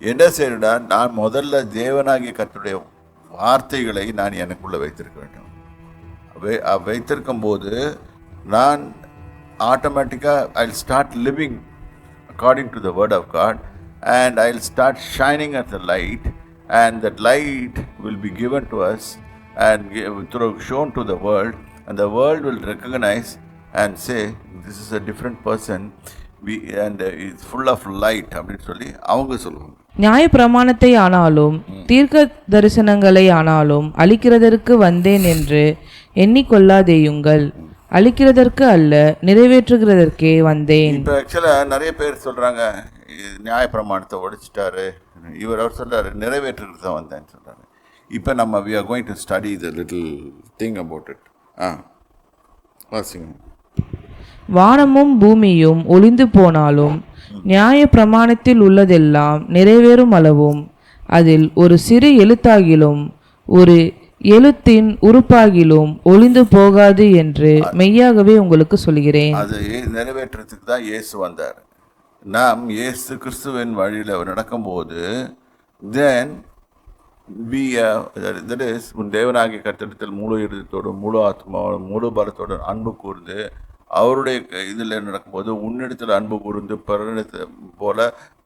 என்ன செய்யணும்னா, நான் முதல்ல தேவனாகிய கர்த்தருடைய வார்த்தைகளை நான் எனக்குள்ள வைத்திருக்க வேண்டும். வைத்திருக்கும் போது நான் ஆட்டோமேட்டிக்காக I will start living according to the word of God, and I'll start shining as the light, and that light will be given to us and shown to the world, and the world will recognize and say this is a different person, and is full of light அப்படின்னு சொல்லி அவங்க சொல்லுவாங்க. நியாய பிரமாணத்தை ஆனாலும் தீர்க்க தரிசனங்களை ஆனாலும் அழிக்கிறதற்கு வந்தேன் என்று எண்ணிக்கொள்ளாதேயுங்கள், அழிக்கிறதற்கு அல்ல நிறைவேற்றுகிறதற்கே வந்தேன். இப்போ ஆக்சுவலாக நிறைய பேர் சொல்கிறாங்க நியாய பிரமாணத்தை ஒழிச்சிட்டாரு, அவர் சொல்கிறாரு நிறைவேற்றுகிறது தான் வந்தேன்னு சொல்கிறாரு. இப்போ நம்ம we are going to study the little thing about it. வாசிங்க. வானமும் பூமியும் ஒளிந்து போனாலும் நியாய பிரமாணத்தில் உள்ளதெல்லாம் நிறைவேறும் அளவும் அதில் ஒரு சிறு எழுத்தாகிலும் ஒரு எழுத்தின் உறுப்பாகிலும் ஒளிந்து போகாது என்று மெய்யாகவே உங்களுக்கு சொல்கிறேன். அது நிறைவேற்றத்துக்கு தான் இயேசு வந்தார். நாம் இயேசு கிறிஸ்துவின் வழியில் நடக்கும்போது then we that is உன் தேவனாகிய கர்த்தரிடத்தில் முழு இதயத்தோடும் முழு ஆத்மாவோடும் முழு பலத்தோடு அன்பு கூர்ந்து அவருடைய இதில் நடக்கும்போது உன்னிடத்தில் அன்பு கூர்ந்து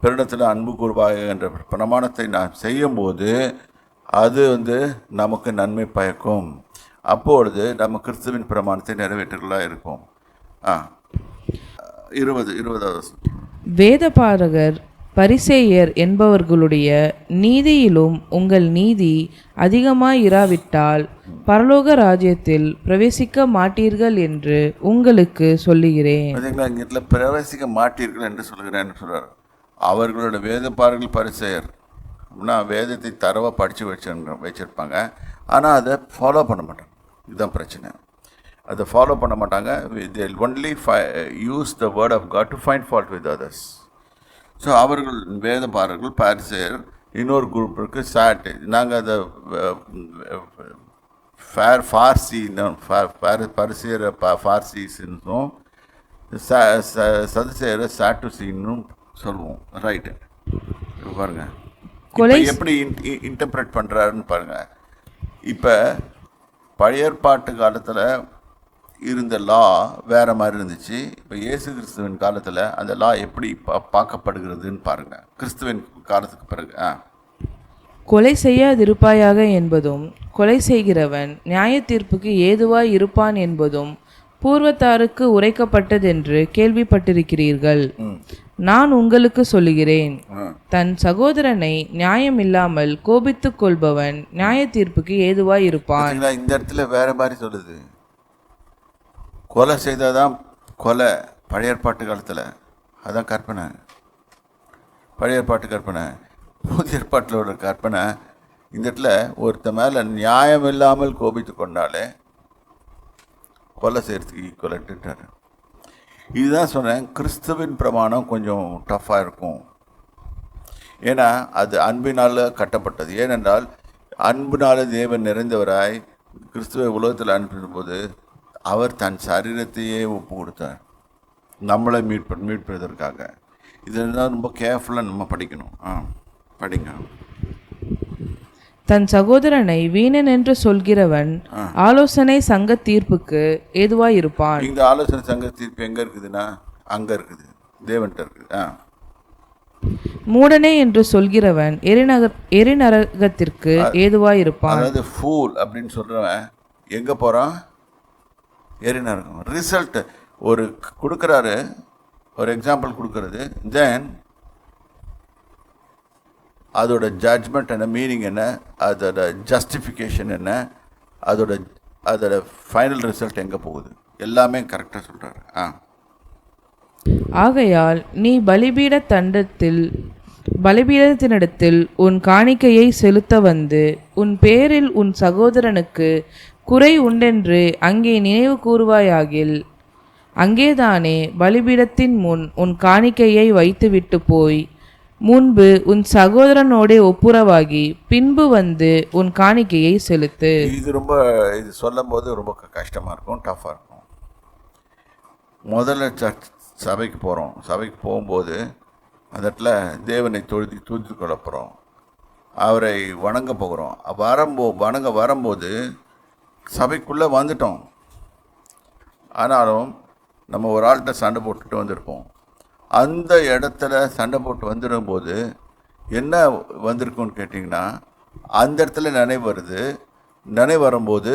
பிறனிடத்தில் அன்பு கூர்வாக என்ற பிரமாணத்தை நான் செய்யும்போது அது நமக்கு நன்மை பயக்கும். அப்பொழுது நம்ம கிறிஸ்துவின் பிரமாணத்தை நிறைவேற்றலாக இருப்போம். 20வது வேதபாரகர் பரிசேயர் என்பவர்களுடைய நீதியிலும் உங்கள் நீதி அதிகமாயிராவிட்டால் பரலோக ராஜ்யத்தில் பிரவேசிக்க மாட்டீர்கள் என்று உங்களுக்கு சொல்லுகிறேன். இங்கே பிரவேசிக்க மாட்டீர்கள் என்று சொல்லுகிறேன் சொல்றார். அவர்களோட வேதபாரகர்கள் பரிசேயர் வேதத்தை தரவாக படித்து வச்சிருப்பாங்க, ஆனால் அதை ஃபாலோ பண்ண மாட்டாங்க. இதுதான் பிரச்சனை. அதை ஃபாலோ பண்ண மாட்டாங்க. they only use the word of God to find fault with others. So அவர்கள் வேதபாரகர்கள் பரிசேயர். இன்னொரு குரூப் இருக்குது சாட்டு. நாங்கள் அதை பரிசேயர் பார்சிஸ்ன்னும் சதுசேயரை சாட்டுசின்னும் சொல்லுவோம். ரைட்டு பாருங்கள் எப்படி இன்டர்பிரட் பண்ணுறாருன்னு பாருங்கள். இப்போ பழைய ஏற்பாட்டு காலத்தில் இருந்த லா வேறு மாதிரி இருந்துச்சு. இப்போ இயேசு கிறிஸ்துவின் காலத்தில் அந்த லா எப்படி பார்க்கப்படுகிறதுன்னு பாருங்கள். கிறிஸ்துவின் காலத்துக்கு பிறகு கொலை செய்யாதிருப்பாயாக என்பதும் கொலை செய்கிறவன் நியாய தீர்ப்புக்கு ஏதுவாய் இருப்பான் என்பதும் பூர்வத்தாருக்கு உரைக்கப்பட்டதென்று கேள்விப்பட்டிருக்கிறீர்கள். நான் உங்களுக்கு சொல்லுகிறேன், தன் சகோதரனை நியாயமில்லாமல் கோபித்துக் கொள்பவன் நியாய தீர்ப்புக்கு ஏதுவாய் இருப்பான். இந்த இடத்துல வேற மாதிரி சொல்லுது. கொலை செய்தாதான் கொலை பழைய ஏற்பாட்டு காலத்தில், அதான் கற்பனை. பழைய ஏற்பாட்டு கற்பனை. புதிய ஏற்பாட்டில் உள்ள கற்பனை இந்த இடத்துல ஒருத்த மேலே நியாயம் இல்லாமல் கோபித்து கொண்டாலே கொலை செய்கிறதுக்கு ஈக்குவலன்ட்டுட்டார். இதுதான் சொன்னேன், கிறிஸ்துவின் பிரமாணம் கொஞ்சம் டஃப்பாக இருக்கும். ஏன்னா அது அன்பினால் கட்டப்பட்டது. ஏனென்றால் அன்பினால் தேவன் நிறைந்தவராய் கிறிஸ்துவை உலகத்தில் அனுப்பின போது அவர் தன் சரீரத்தையே ஒப்பு கொடுத்தார் நம்மளை மீட்பதற்காக. இதெல்லாம் ரொம்ப கேர்ஃபுல்லாக நம்ம படிக்கணும். படிங்க. தன் சகோதரனை வீணன் என்று சொல்கிறவன் ஆலோசனை சங்க தீர்ப்புக்கு ஏதுவாய் இருப்பான். இந்த ஆலோசனை சங்க தீர்ப்பு எங்க இருக்குதுன்னா அங்க இருக்குது, தேவன்கிட்ட இருக்குது. மூடனே என்று சொல்கிறவன் எரிநரகத்திற்கு ஏதுவாய் இருப்பான். அதாவது ஃபூல் அப்படின்னு சொல்றவன் எங்க போறான்? எரிநரகம். ரிசல்ட் ஒரு கொடுக்குறாரு, ஒரு எக்ஸாம்பிள் கொடுக்கறது, தென் அதோட ஜட்ஜ்மெண்ட் என்ன, மீனிங் என்ன, அதோட ஜஸ்டிஃபிகேஷன் என்ன, அதோட ஃபைனல் ரிசல்ட் எங்கே போகுது, எல்லாமே கரெக்டாக சொல்கிறாரு. ஆகையால் நீ பலிபீடத்தினிடத்தில் உன் காணிக்கையை செலுத்த வந்து உன் பேரில் உன் சகோதரனுக்கு குறை உண்டென்று அங்கே நினைவு கூறுவாயாகில் அங்கேதானே பலிபீடத்தின் முன் உன் காணிக்கையை வைத்துவிட்டு போய் முன்பு உன் சகோதரனோட ஒப்புரவாகி பின்பு வந்து உன் காணிக்கையை செலுத்து. இது சொல்லும் போது ரொம்ப கஷ்டமாக இருக்கும், டஃப்பாக இருக்கும். முதல்ல சபைக்கு போகிறோம். சபைக்கு போகும்போது அந்த இடத்துல தேவனை துதித்து கொள்ள போகிறோம், அவரை வணங்க போகிறோம். வணங்க வரும்போது சபைக்குள்ளே வந்துட்டோம், ஆனாலும் நம்ம ஒரு ஆள்கிட்ட சண்டை போட்டுட்டு வந்திருப்போம். அந்த இடத்துல சண்டை போட்டு வந்துடும்போது என்ன வந்திருக்குன்னு கேட்டிங்கன்னா, அந்த இடத்துல நினைவு வருது. நினைவு வரும்போது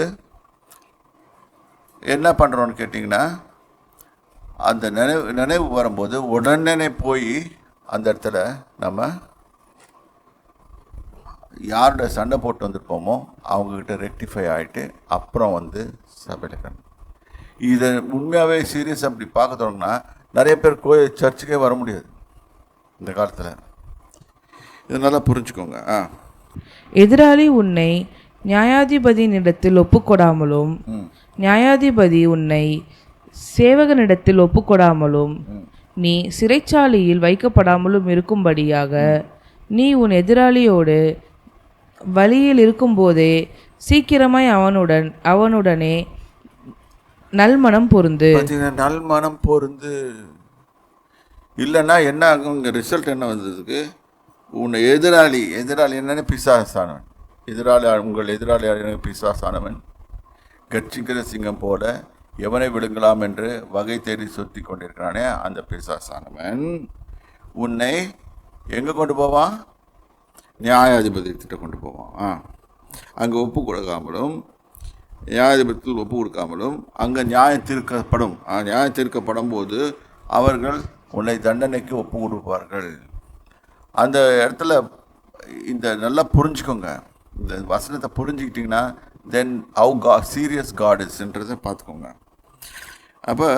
என்ன பண்ணுறோன்னு கேட்டிங்கன்னா, அந்த நினைவு வரும்போது உடனே போய் அந்த இடத்துல நம்ம யாரோட சண்டை போட்டு வந்திருப்போமோ அவங்கக்கிட்ட ரெக்டிஃபை ஆகிட்டு அப்புறம் வந்து சபையில் கண். இதை உண்மையாகவே சீரியஸ் அப்படி பார்க்க தொடங்கினா நிறைய பேர் சர்ச்சுக்கே வர முடியாது இந்த காலத்தில். இது நல்லா புரிஞ்சுக்கோங்க. எதிராளி உன்னை நியாயாதிபதியினிடத்தில் ஒப்புக்கொடாமலும் நியாயாதிபதி உன்னை சேவகனிடத்தில் ஒப்புக்கொடாமலும் நீ சிறைச்சாலையில் வைக்கப்படாமலும் இருக்கும்படியாக நீ உன் எதிராளியோடு வழியில் இருக்கும்போதே சீக்கிரமாய் அவனுடனே நல்மனம் பொருந்து. நல்மனம் பொருந்து இல்லைன்னா என்ன ஆகும்? இங்கே ரிசல்ட் என்ன வந்ததுக்கு? உன்னை எதிராளி என்னன்னு பிசாசானவன், உங்கள் எதிராளி பிசாசானவன் கட்சிக்கிற சிங்கம் போல எவனை விழுங்கலாம் என்று வகை தேடி சுற்றி கொண்டிருக்கிறானே அந்த பிசாசானவன் உன்னை எங்கே கொண்டு போவான்? நியாயாதிபதியத்திட்ட கொண்டு போவான். அங்கே ஒப்பு கொடுக்காமலும் நியாயாதிபதியில் ஒப்பு கொடுக்காமலும் அங்கே நியாயம் தீர்க்கப்படும். நியாயம் தீர்க்கப்படும் போது அவர்கள் உன்னை தண்டனைக்கு ஒப்பு கொடுப்பார்கள். அந்த இடத்துல இந்த நல்லா புரிஞ்சுக்கோங்க, இந்த வசனத்தை புரிஞ்சுக்கிட்டிங்கன்னா தென் ஹவு சீரியஸ் காட் இஸ்ன்றதை பார்த்துக்கோங்க. அப்போ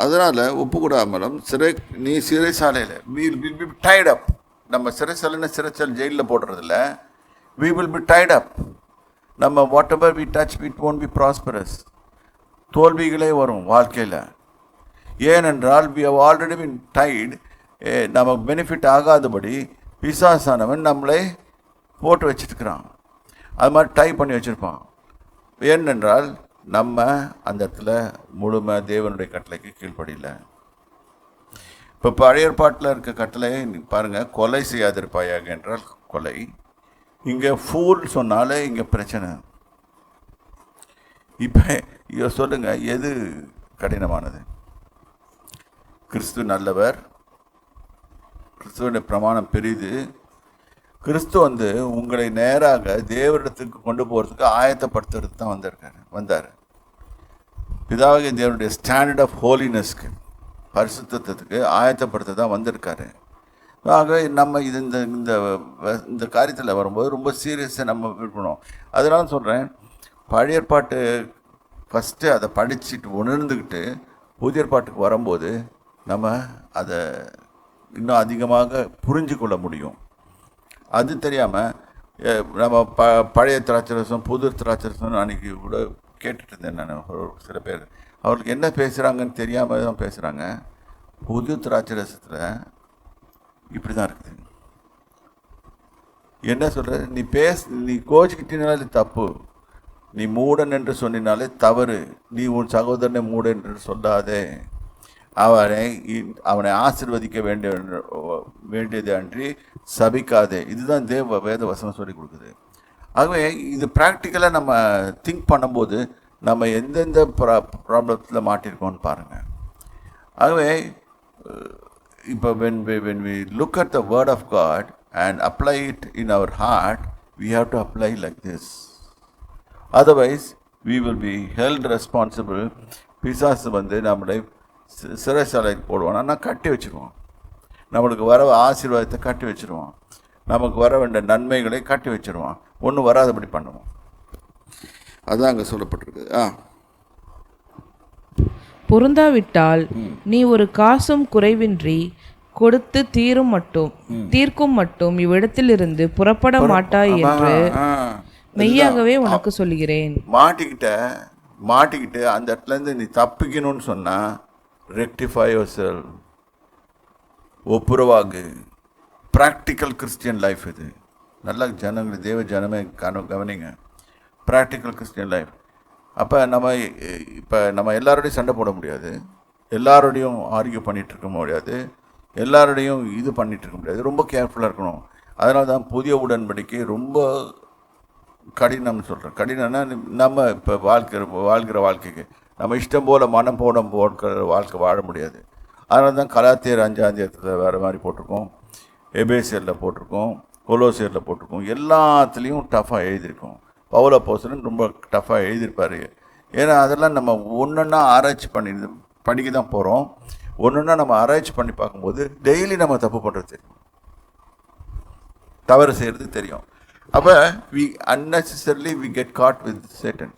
அதனால் ஒப்பு கூடாமலும் நீ சிறைச்சாலையில் வில் பி டைட் அப். நம்ம சிறைச்சாலை ஜெயிலில் போடுறதில்ல, we will be tied up. நம்ம whatever we touch it won't be prosperous. தோல்விகளே வரும் வாழ்க்கையில். ஏனென்றால் we have already been tied. நமக்கு பெனிஃபிட் ஆகாதபடி பிசாசானவன் நம்மளை போட்டு வச்சுருக்கிறான், அது மாதிரி டை பண்ணி வச்சுருப்பான். ஏனென்றால் நம்ம அந்த இடத்துல முழுமை தேவனுடைய கட்டளைக்கு கீழ்ப்படியில. இப்போ பழைய ஏற்பாட்டில் இருக்க கட்டளை பாருங்கள், கொலை செய்யாதிருப்பாயாக என்றால் கொலை. இங்கே ஃபூல் சொன்னாலே இங்கே பிரச்சனை. இப்போ சொல்லுங்கள், எது கடினமானது? கிறிஸ்து நல்லவர், கிறிஸ்துவனுடைய பிரமாணம் பெரிது. கிறிஸ்து வந்து உங்களை நேராக தேவனிடத்துக்கு கொண்டு போகிறதுக்கு ஆயத்தப்படுத்துறதுக்கு தான் வந்தார். பிதாவாகிய தேவனுடைய ஸ்டாண்டர்ட் ஆஃப் ஹோலினஸ்க்கு, பரிசுத்தத்துக்கு ஆயத்தப்படுத்த தான் வந்திருக்காரு. ஆக நம்ம இது இந்த காரியத்தில் வரும்போது ரொம்ப சீரியஸாக நம்ம இருக்கணும். அதனால சொல்கிறேன், பழைய ஏற்பாட்டு ஃபஸ்ட்டு அதை படிச்சுட்டு உணர்ந்துக்கிட்டு புதிய ஏற்பாட்டுக்கு வரும்போது நம்ம அதை இன்னும் அதிகமாக புரிஞ்சு கொள்ள முடியும். அது தெரியாமல் நம்ம பழைய திராட்சரசம் புது திராட்சரசம் அன்றைக்கி கூட கேட்டுட்டு இருந்தேன் நான். சில பேர் அவர்களுக்கு என்ன பேசுகிறாங்கன்னு தெரியாமல் தான் பேசுகிறாங்க. புது திராட்சரசத்தில் இப்படி தான் இருக்குது. என்ன சொல்கிற? நீ கோச்சிக்கிட்டினாலே தப்பு, நீ மூடன் என்று சொன்னினாலே தவறு. நீ உன் சகோதரனை மூடன் என்று சொல்லாதே, அவனை ஆசீர்வதிக்க வேண்டியது அன்றி சபிக்காதே. இதுதான் வேத வசனம் சொல்லி கொடுக்குது. ஆகவே இது ப்ராக்டிக்கலாக நம்ம திங்க் பண்ணும்போது நம்ம எந்தெந்த ப்ராப்ளத்தில் மாட்டியிருக்கோம்னு பாருங்கள். ஆகவே இப்போ when we look at the word of God and apply it in our heart, we have to apply like this. Otherwise we will be held responsible. பிசாசு வந்து நம்மளை சிறைச்சாலைக்கு போடுவானா, நான் கட்டி வச்சுருவோம். நம்மளுக்கு வர ஆசீர்வாதத்தை கட்டி வச்சுருவான், நமக்கு வர வேண்டிய நன்மைகளை கட்டி வச்சுருவான், ஒன்றும் வராதபடி பண்ணுவோம். அதுதான் அங்கே சொல்லப்பட்டிருக்கு. பொருந்தாவிட்டால் நீ ஒரு காசும் குறைவின்றி கொடுத்து தீர்க்கும் மட்டும் இவ்விடத்திலிருந்து புறப்பட மாட்டாய் என்று மெய்யாகவே உனக்கு சொல்கிறேன். மாட்டிக்கிட்டு அந்த இடத்துலேருந்து நீ தப்பிக்கணும்னு சொன்னால் ரெக்டிஃபை யுவர் செல்ஃப், ஒப்புரவாகு. ப்ராக்டிக்கல் கிறிஸ்டியன் லைஃப் இது. நல்லா ஜனங்கள் தேவ ஜனமே கவனிங்க, ப்ராக்டிக்கல் கிறிஸ்டியன் லைஃப். அப்போ நம்ம எல்லாரோடையும் சண்டை போட முடியாது, எல்லாரோடையும் ஆர்கியூ பண்ணிகிட்டு இருக்க முடியாது, எல்லாரோடையும் இது பண்ணிகிட்டு இருக்க முடியாது, ரொம்ப கேர்ஃபுல்லாக இருக்கணும். அதனால தான் புதிய உடன்படிக்கை ரொம்ப கடினம்னு சொல்கிறேன். கடினம்னா நம்ம இப்போ வாழ்கிற வாழ்க்கைக்கு நம்ம இஷ்டம் போல் மனம் போன வாழ்க்கை வாழ முடியாது. அதனால தான் கலாத்தியர் 5 வேறு மாதிரி போட்டிருக்கோம், எபேசியரில் போட்டிருக்கோம், கொலோசியரில் போட்டிருக்கோம், எல்லாத்துலேயும் டஃப்பாக எழுதியிருக்கோம். பவுல் அப்போஸ்தலன் ரொம்ப டஃப்பாக எழுதியிருப்பார். ஏன்னா அதெல்லாம் நம்ம ஒன்றுன்னா ஆராய்ச்சி படிக்க தான் போகிறோம். ஒன்றுன்னா நம்ம ஆராய்ச்சி பண்ணி பார்க்கும்போது டெய்லி நம்ம தப்பு பண்ணுறது தெரியும், தவறு செய்கிறது தெரியும். அப்போ we unnecessarily we get caught with Satan.